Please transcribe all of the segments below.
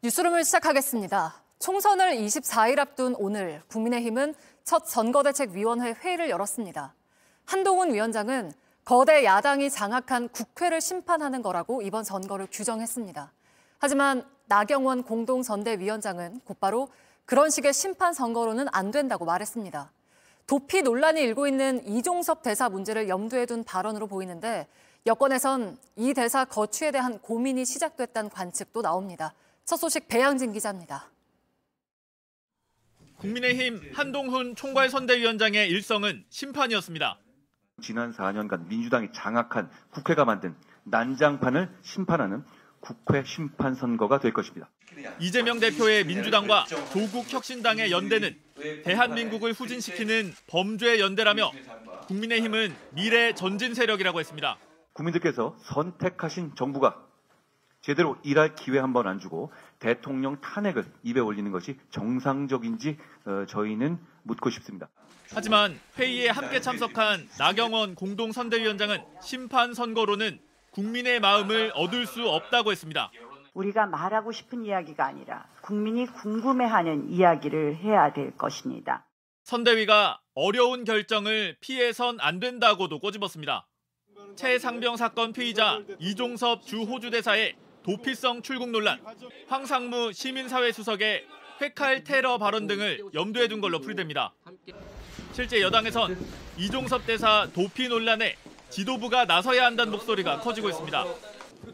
뉴스룸을 시작하겠습니다. 총선을 24일 앞둔 오늘 국민의힘은 첫 선거대책위원회 회의를 열었습니다. 한동훈 위원장은 거대 야당이 장악한 국회를 심판하는 거라고 이번 선거를 규정했습니다. 하지만 나경원 공동선대위원장은 곧바로 그런 식의 심판 선거로는 안 된다고 말했습니다. 도피 논란이 일고 있는 이종섭 대사 문제를 염두에 둔 발언으로 보이는데 여권에선 이 대사 거취에 대한 고민이 시작됐다는 관측도 나옵니다. 첫 소식 배양진 기자입니다. 국민의힘 한동훈 총괄선대위원장의 일성은 심판이었습니다. 지난 4년간 민주당이 장악한 국회가 만든 난장판을 심판하는 국회 심판 선거가 될 것입니다. 이재명 대표의 민주당과 조국혁신당의 연대는 대한민국을 후진시키는 범죄 연대라며 국민의힘은 미래 전진 세력이라고 했습니다. 국민들께서 선택하신 정부가 제대로 일할 기회 한번 안 주고 대통령 탄핵을 입에 올리는 것이 정상적인지 저희는 묻고 싶습니다. 하지만 회의에 함께 참석한 나경원 공동선대위원장은 심판 선거로는 국민의 마음을 얻을 수 없다고 했습니다. 우리가 말하고 싶은 이야기가 아니라 국민이 궁금해하는 이야기를 해야 될 것입니다. 선대위가 어려운 결정을 피해선 안 된다고도 꼬집었습니다. 최상병 사건 피의자 이종섭 주 호주 대사의 도피성 출국 논란, 황상무 시민사회 수석의 회칼 테러 발언 등을 염두에 둔 걸로 풀이됩니다. 실제 여당에선 이종섭 대사 도피 논란에 지도부가 나서야 한다는 목소리가 커지고 있습니다.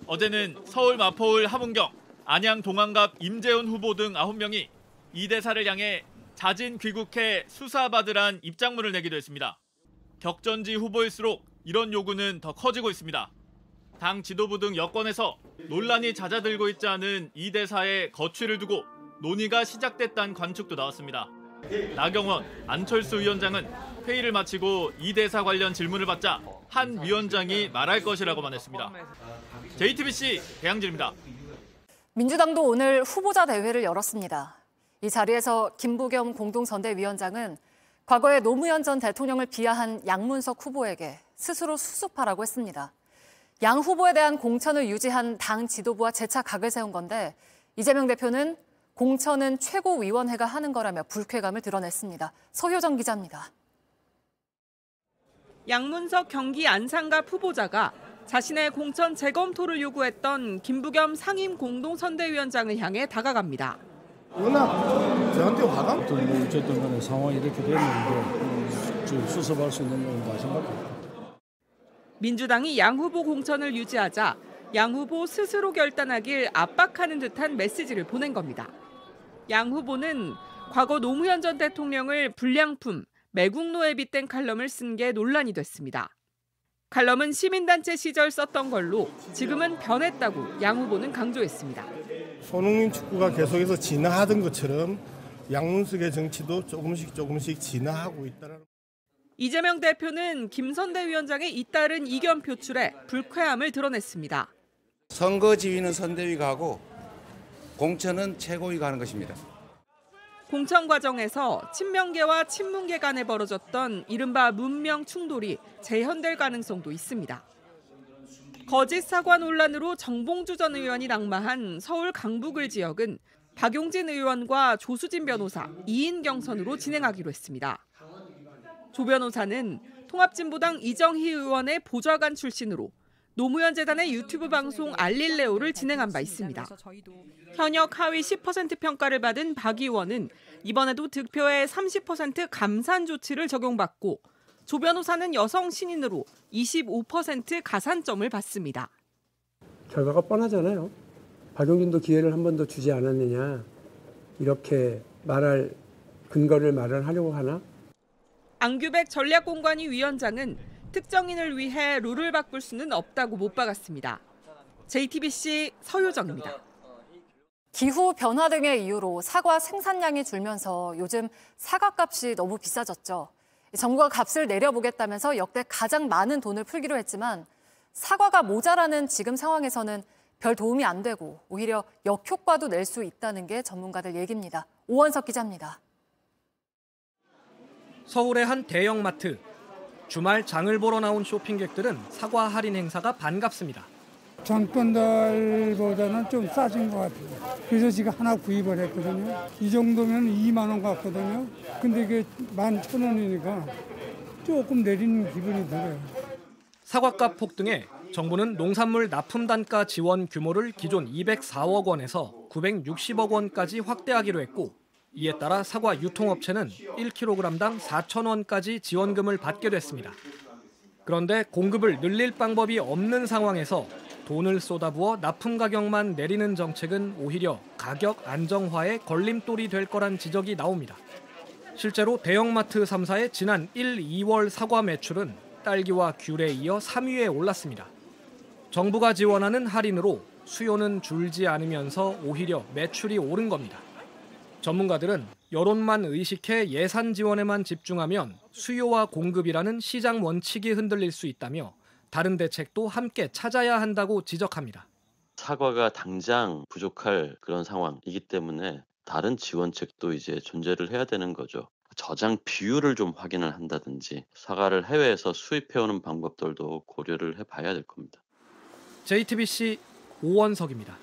어제는 서울 마포을 하문경, 안양 동안갑 임재훈 후보 등 9명이 이 대사를 향해 자진 귀국해 수사받으란 입장문을 내기도 했습니다. 격전지 후보일수록 이런 요구는 더 커지고 있습니다. 당 지도부 등 여권에서 논란이 잦아들고 있지 않은 이 대사의 거취를 두고 논의가 시작됐다는 관측도 나왔습니다. 나경원, 안철수 위원장은 회의를 마치고 이 대사 관련 질문을 받자 한 위원장이 말할 것이라고만 했습니다. JTBC 배양진입니다. 민주당도 오늘 후보자 대회를 열었습니다. 이 자리에서 김부겸 공동선대위원장은 과거에 노무현 전 대통령을 비하한 양문석 후보에게 스스로 수습하라고 했습니다. 양 후보에 대한 공천을 유지한 당 지도부와 재차 각을 세운 건데 이재명 대표는 공천은 최고위원회가 하는 거라며 불쾌감을 드러냈습니다. 서효정 기자입니다. 양문석 경기 안산갑 후보자가 자신의 공천 재검토를 요구했던 김부겸 상임 공동선대위원장을 향해 다가갑니다. 워낙 저한테 화가 어쨌든 간에 상황이 이렇게 됐는데 수습할 수 있는 건가 생각합니다. 민주당이 양 후보 공천을 유지하자 양 후보 스스로 결단하길 압박하는 듯한 메시지를 보낸 겁니다. 양 후보는 과거 노무현 전 대통령을 불량품, 매국노에 빗댄 칼럼을 쓴 게 논란이 됐습니다. 칼럼은 시민단체 시절 썼던 걸로 지금은 변했다고 양 후보는 강조했습니다. 손흥민 축구가 계속해서 진화하던 것처럼 양문석의 정치도 조금씩 진화하고 있다는. 이재명 대표는 김선대위원장의 잇따른 이견 표출에 불쾌함을 드러냈습니다. 선거 지휘는 선대위가 하고 공천은 최고위가 하는 것입니다. 공천 과정에서 친명계와 친문계 간에 벌어졌던 이른바 문명 충돌이 재현될 가능성도 있습니다. 거짓 사과 논란으로 정봉주 전 의원이 낙마한 서울 강북을 지역은 박용진 의원과 조수진 변호사, 2인 경선으로 진행하기로 했습니다. 조 변호사는 통합진보당 이정희 의원의 보좌관 출신으로 노무현 재단의 유튜브 방송 알릴레오를 진행한 바 있습니다. 현역 하위 10% 평가를 받은 박 의원은 이번에도 득표에 30% 감산 조치를 적용받고 조 변호사는 여성 신인으로 25% 가산점을 받습니다. 결과가 뻔하잖아요. 박용진도 기회를 한 번 더 주지 않았느냐. 이렇게 말할 근거를 마련하려고 하나? 안규백 전략공관위 위원장은 특정인을 위해 룰을 바꿀 수는 없다고 못 박았습니다. JTBC 서효정입니다. 기후 변화 등의 이유로 사과 생산량이 줄면서 요즘 사과값이 너무 비싸졌죠. 정부가 값을 내려보겠다면서 역대 가장 많은 돈을 풀기로 했지만 사과가 모자라는 지금 상황에서는 별 도움이 안 되고 오히려 역효과도 낼 수 있다는 게 전문가들 얘기입니다. 오원석 기자입니다. 서울의 한 대형마트. 주말 장을 보러 나온 쇼핑객들은 사과 할인 행사가 반갑습니다. 전번 달보다는 좀 싸진 것 같아요. 그래서 지금 하나 구입을 했거든요. 이 정도면 2만 원 같거든요. 근데 이게 11,000원이니까 조금 내리는 기분이 들어요. 사과값 폭등에 정부는 농산물 납품 단가 지원 규모를 기존 204억 원에서 960억 원까지 확대하기로 했고, 이에 따라 사과 유통업체는 1kg당 4,000원까지 지원금을 받게 됐습니다. 그런데 공급을 늘릴 방법이 없는 상황에서 돈을 쏟아부어 납품 가격만 내리는 정책은 오히려 가격 안정화에 걸림돌이 될 거란 지적이 나옵니다. 실제로 대형마트 3사의 지난 1, 2월 사과 매출은 딸기와 귤에 이어 3위에 올랐습니다. 정부가 지원하는 할인으로 수요는 줄지 않으면서 오히려 매출이 오른 겁니다. 전문가들은 여론만 의식해 예산 지원에만 집중하면 수요와 공급이라는 시장 원칙이 흔들릴 수 있다며 다른 대책도 함께 찾아야 한다고 지적합니다. 사과가 당장 부족할 그런 상황이기 때문에 다른 지원책도 이제 존재를 해야 되는 거죠. 저장 비율을 좀 확인을 한다든지 사과를 해외에서 수입해오는 방법들도 고려를 해봐야 될 겁니다. JTBC 오원석입니다.